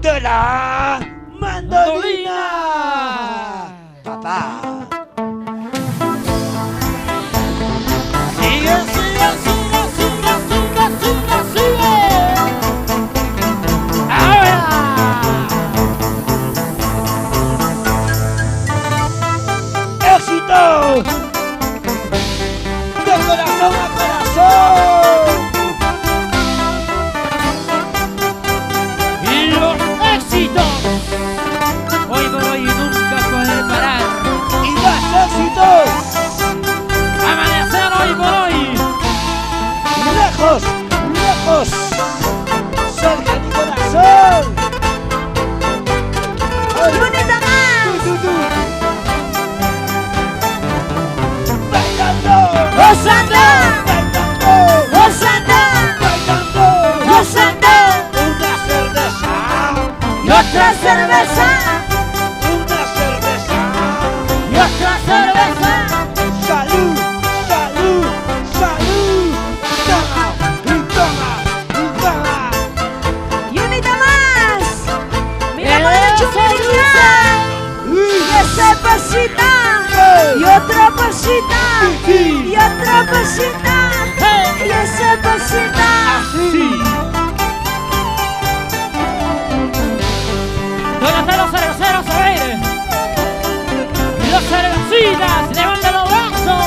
de la mandolina. Papá. Sigue, sigue, sigue, sigue, sigue, sigue, sigue. Ahora. ¡Éxito! ¡De corazón a corazón! Y los éxitos. Hoy por hoy nunca puede parar. ¡Y más éxitos! Amanecer hoy por hoy. ¡Lejos! ¡Lejos! ¡Cerca mi corazón! ¡Bonita más! ¡Bailando! ¡Gozando! ¡Bailando! ¡Gozando! ¡Bailando! ¡Gozando! ¡Una cerveza! ¡Y otra cerveza! ¡Una cerveza! ¡Y otra cerveza! ¡Salud! ¡Salud! ¡Salud! ¡Toma! ¡Y toma! ¡Y toma! ¡Y unita más! ¡Mira con la chumbería! ¡Y esa pasita! ¡Y otra pasita! ¡Y otra pasita! ¡Y esa pasita! ¡Así! ¿Dónde están los cerveceros a ver? Y los cervecitas, levanten los brazos.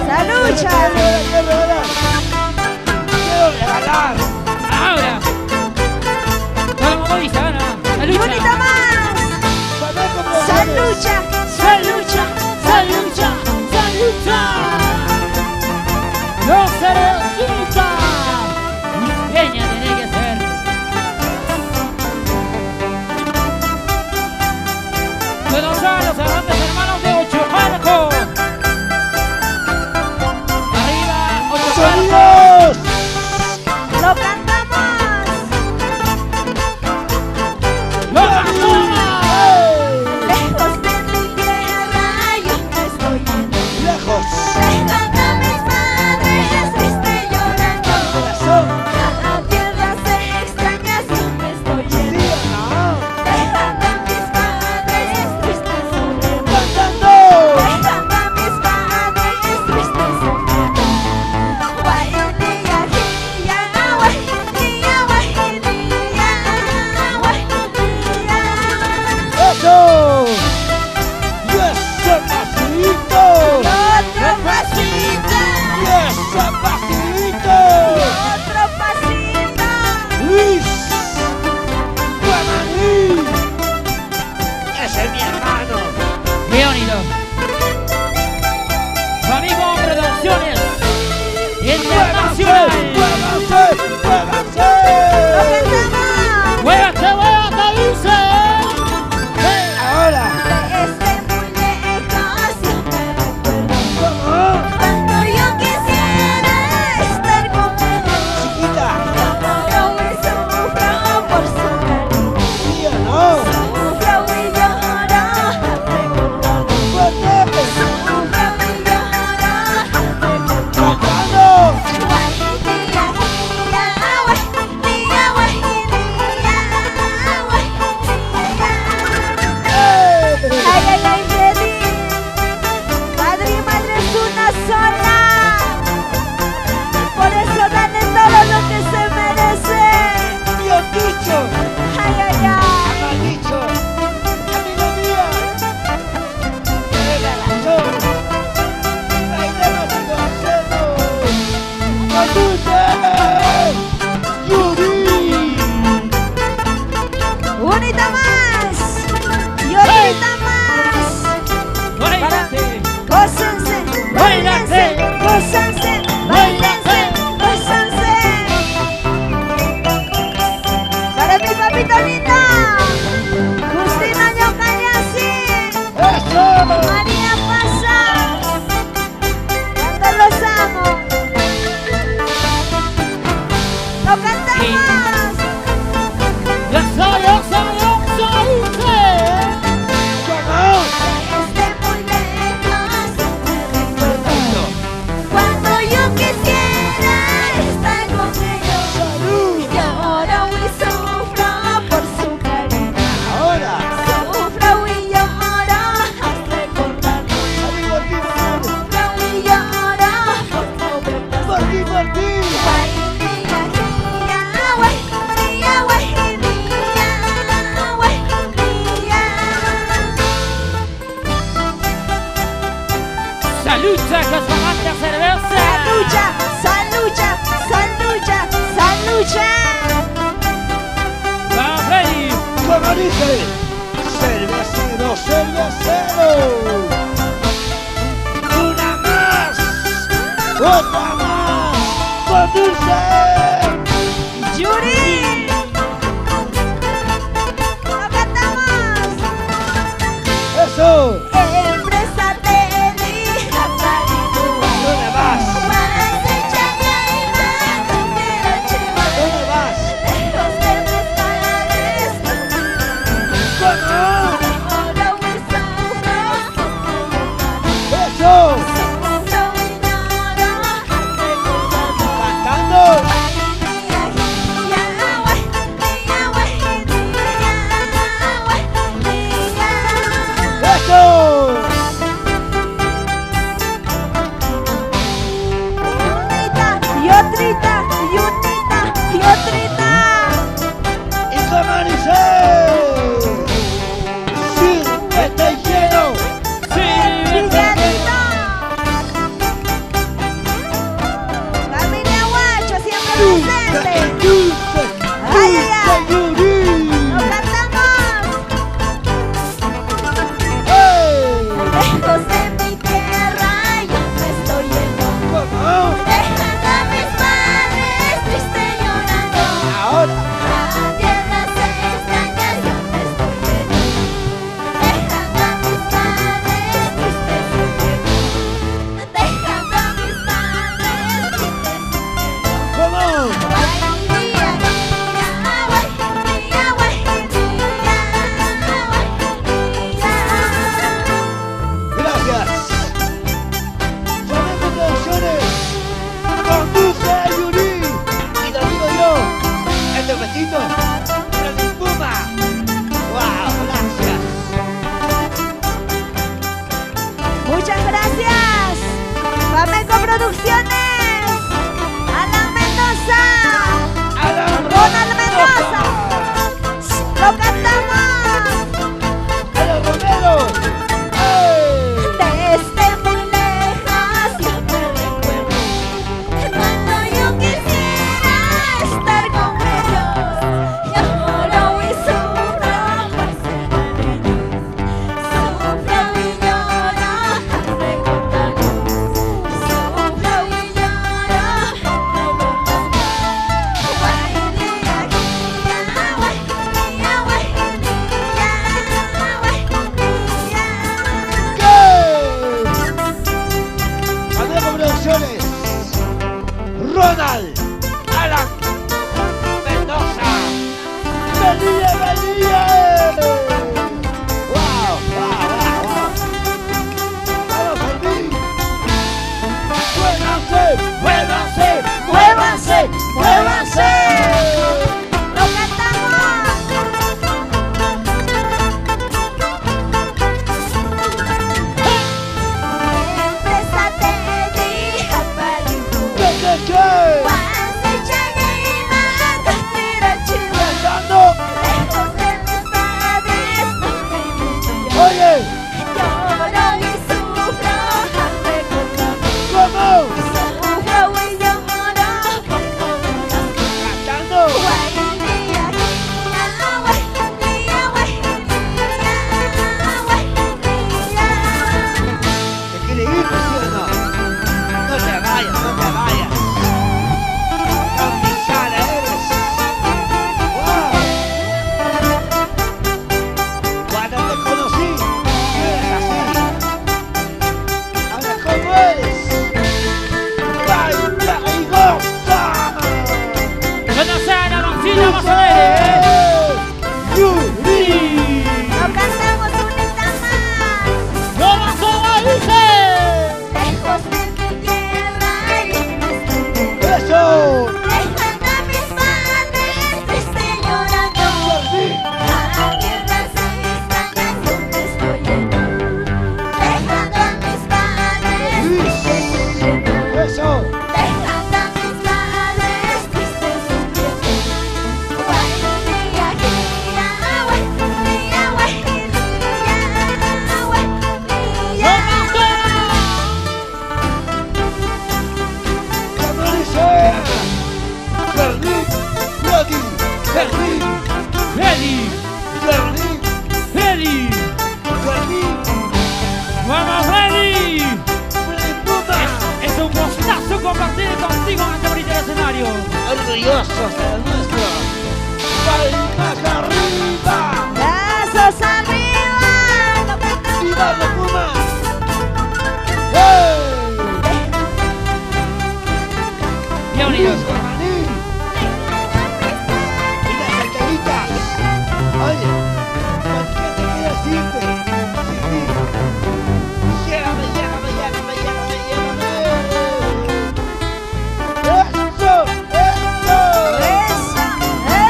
¡Salucha! ¡Quiero regalar! Ahora. Todo como dice, bueno, ¡Y salucha. unita más! ¡Salucha! ¡Salucha! ¡Salucha! ¡Salucha! Los cervecitas. Pequeña tiene que ser. Buenos Aires, los grandes hermanos de Ocho Marcos. Arriba, Ocho Marcos. ¡Sonidos! ¡Lo cantamos! ¡Lo cantamos! Lejos de mi tierra yo me estoy yendo. ¡Lejos! Dejando a mis padres triste llorando. ¡Corazón! A la tierra se extraña yo me estoy ¡Sí yendo. o no! Dejando a mis padres tristes sufriendo. ¡Cantando! Dejando a mis padres tristes sufriendo. Guajilía, guajilía, guajilía, guajilía, guajilía. ¡Eso! ¡Y ese pasito! Otro pasito, ¡Y ese pasito! otro pasito. ¡Luis! ¡Guamaní! ¡Ese es mi hermano! Leónido. Su amigo Producciones ¡Muévanse! Internacional. ¡Muévanse! ¡Muévanse! Lo cantamos. ¡Muévate, muévate, dice! Ahora, Desde muy lejos yo me recuerdo ¿cómo? cuando yo quisiera estar con ella. Chiquita, Lloro y sufro por su cariño. ¿sí o no? Sufro y lloro al recordarlo. ¡Fuerte! Sufro y lloro al recordarlo. ¡Cantando! Guajilía, guajilía, guajilía, guajilía, guajilía. ¡Eh! Ay, ay, ay, Freddy. Padre y madre es una sola. Por eso dale todo lo que se merece. ¡Bien dicho! Ay, ay, ay. ¡Mal dicho! ¡Amigo mío! ¡Venga, la son! ¡Bailemos y gocemos! ¡Matute! ¡Yuri! Unita más. Y ahorita más. ¡Bailate! Gócense, báilense, gócense, báilense, gócense. Para mi papito lindo, Justina Yocayasi, ¡Eso! María Pasa, cuando los amo. Lo cantamos. ¡Ya soy, ya soy, ya soy! ¿Cómo? Desde muy lejos yo me recuerdo cuando yo quisiera estar con ellos. ¡Salud! Lloro y sufro por su dice? Cervecero, cervecero. Una más. Otra más. Con dulce. Yuri. Lo cantamos. Eso. Empresa Teddy. ¿Dónde vas? ¿Dónde vas? ¿Cómo? Eso. Cantando. Eso. Y otrita, y unita, y otrita. Y como dice. Sírvete lleno. Villarito. Familia Guacho, siempre presente. Dulce. Ay, ay, ay. Dulce Yuri. Lo cantamos. ¡Hey! Lejos de mi tierra, yo me estoy yendo. ¿Cómo? Dejando a mis padres, triste llorando. Ahora. A tierras extrañas, yo me estoy yendo. Dejando a mis padres, tristes sufriendo. Dejando a mis padres, tristes sufriendo. ¿Cómo? Gracias. Flamenco Producciones. Con Dulce Yuri. Y lo digo yo. El besito. El de Puma. Wow, gracias. Muchas gracias. Flamenco Producciones. Alan Mendoza. Ronald Mendoza. Lo cantamos. ¡El Romero! ¡Hey! Desde muy lejos yo te recuerdo. Cuando yo quisiera estar con ellos, lloro y sufro por ser tan ellos. Sufro y lloro al recordarlos. Sufro y lloro al recordarlos. Flamenco Producciones. Ronald. Alan. Mendoza. ¡Venía, venía! ¡Wow, wow, wow, wow! ¡Vamos a mí! ¡Muévanse, muévanse, muévanse, muévanse! ¡Lo cantamos! Empresa Teddy, Japalibu. ¿Qué? ¡Cantando! Lejos de mis padres, no tengo idea. ¡Oye! Lloro y sufro al recordarlos. ¿Cómo? Sufro y lloro por todas las cosas. ¡Cantando! ¿Te quieres ir, sí o no? No te vayas, no te vayas. ¡Tan pisada eres! ¡Wow! Cuando te conocí, eres así. Ahora, ¿cómo eres? ¡Baila y goza! Conocer a Roncina Masanere. ¡Yuri! Lo cantamos unita más. ¡No vas a bailar! Lejos de mi tierra, yo me estoy yendo. ¡Eso! Dejando a mis padres, triste llorando. ¡Sí! A tierras extrañas, yo me estoy yendo. Dejando a mis padres, tristes sufriendo. ¡Eso! Dejando a mis padres, tristes sufriendo. ¡Como dice! ¡Berlín! ¡Ready! ¡Berlín! Ready. ¡Berlín! maravillosos del nuestro. ¡Palmas arriba! ¡Brazos arriba! ¡No cantamos! ¡Viva los Pumas! ¡Hey! Bien bonito. ¡Dios, Juaní! ¡Y las saltaditas! Oye, ¿por qué te quedas simple? Sin mí. Llévame, llévame, llévame, llévame, llévame. ¡Eso! ¡Eso!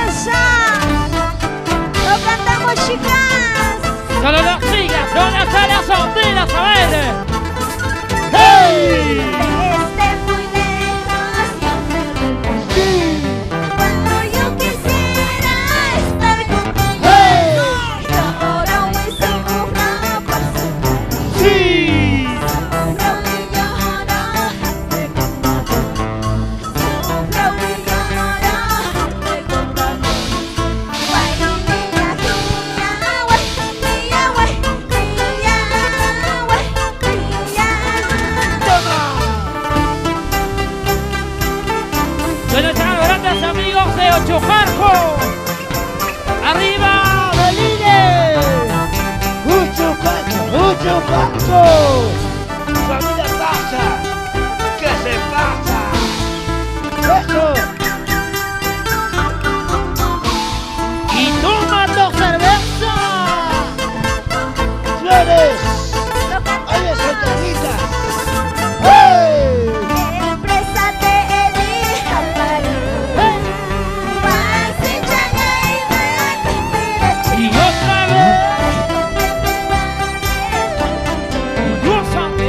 ¡Esa! ¡No cantamos, chicas! Solo las chicas, ¿dónde están las solteras? A ver. ¡Hey! Desde muy lejos yo me vuelvo. ¡Sí! Cuando yo quisiera estar contigo, ¡Hey! lloro y sufro por su cariño. ¡Sí! Sufro y lloro Sufro y lloro Guay, mía, güey, mía, güey, mía, güey, mía. ¡Toma! ¿Dónde están los grandes amigos de Ocho Jarco? ¡Arriba, Belines! ¡Mucho paso! ¡Familia pasa! ¿Qué se pasa? ¡Eso! Y tomando cerveza. ¡Flores! Lo ¡Oye, cantamos. saltaditas! ¡Hey! Exprésate, elija para Y otra vez. Dios santo.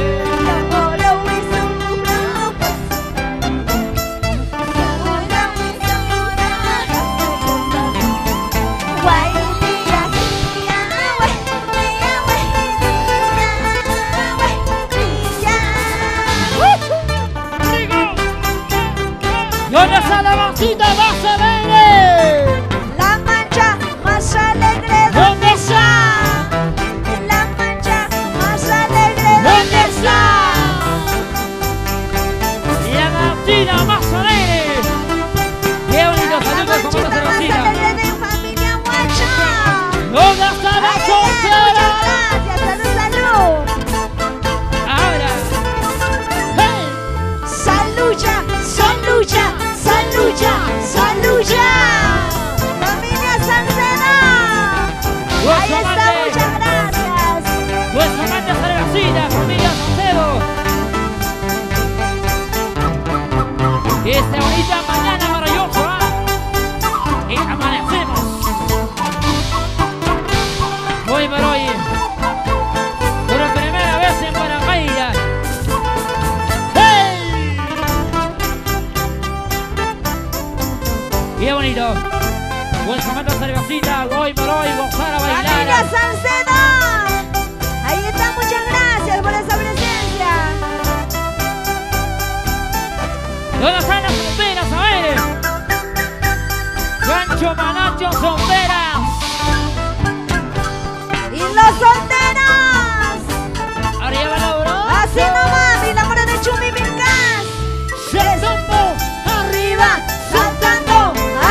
¿Dónde está la masita? ¡Vas a ver! La mancha más alegre, ¿dónde está? La mancha más alegre, ¿dónde está? Y la masita más alegre. ¡Qué bonito! La Saludos como manchita una más cervecita. alegre de familia Guacha. ¿Dónde está la Ay, ay, soltera? ay, muchas gracias, salud, Ahora. ¡Hey! salud, salud, salud, salud, salud. Familia Salcedo. Ahí está, muchas gracias. Nuestra amante cervecita, familia Salcedo. Esta bonita mañana maravillosa. Y amanecemos. Hoy por hoy. Por primera vez en Buenos Aires. ¡Hey! Qué bonito. Nuestra amante cervecita, hoy por hoy, gozar a Familia bailar. Salcedo. Ahí está, muchas gracias por esa presencia. ¿Dónde están las sombreras? A ver. Sancho Manacho Sombreras. Y los solteros. Arriba la bro. Así nomás, y la mano de Chumi Vilcas. Saltando. Arriba, saltando,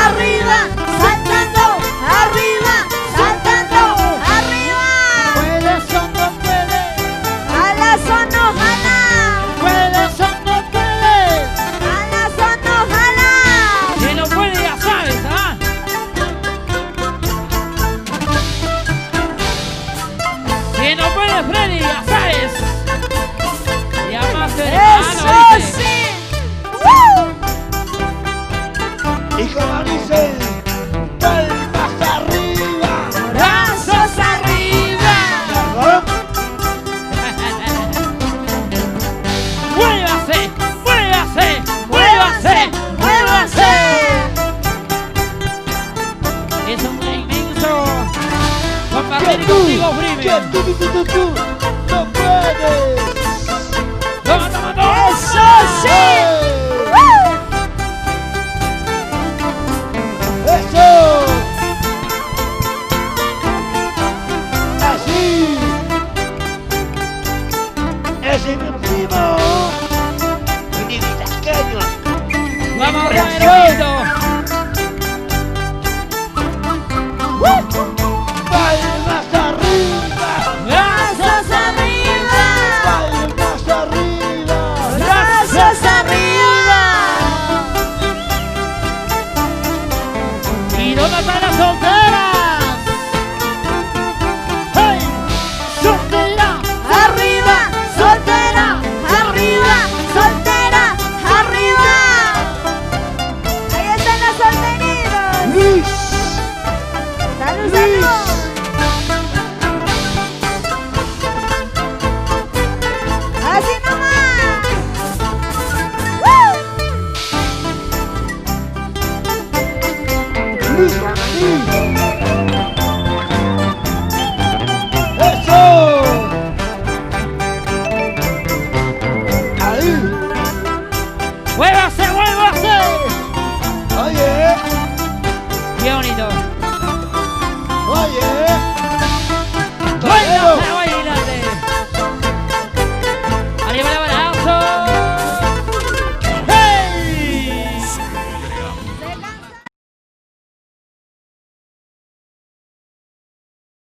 arriba, saltando, arriba, saltando, arriba. Puedes o no puedes. A la zona, ojalá. Puedes o no puedes. A la zona, ojalá. Si no puedes ya sabes, ¿ah? Si no puedes Freddy ya sabes. Llamaste de Eso mano, ¿viste? sí. Y como dicen, palmas arriba. Brazos arriba. ¿No? ¡Muévase! ¡Muévase! ¡Muévase! ¡Muévase! Es un inmenso compartir contigo, Que Prime. tú, no puedes. ¡Toma, toma, toma! Eso sí. ¡Eso! ¡Así! ¡Ese es mi primo! ¡Un tasqueño! ¡Vamos, Romerito! ¡Nos vemos!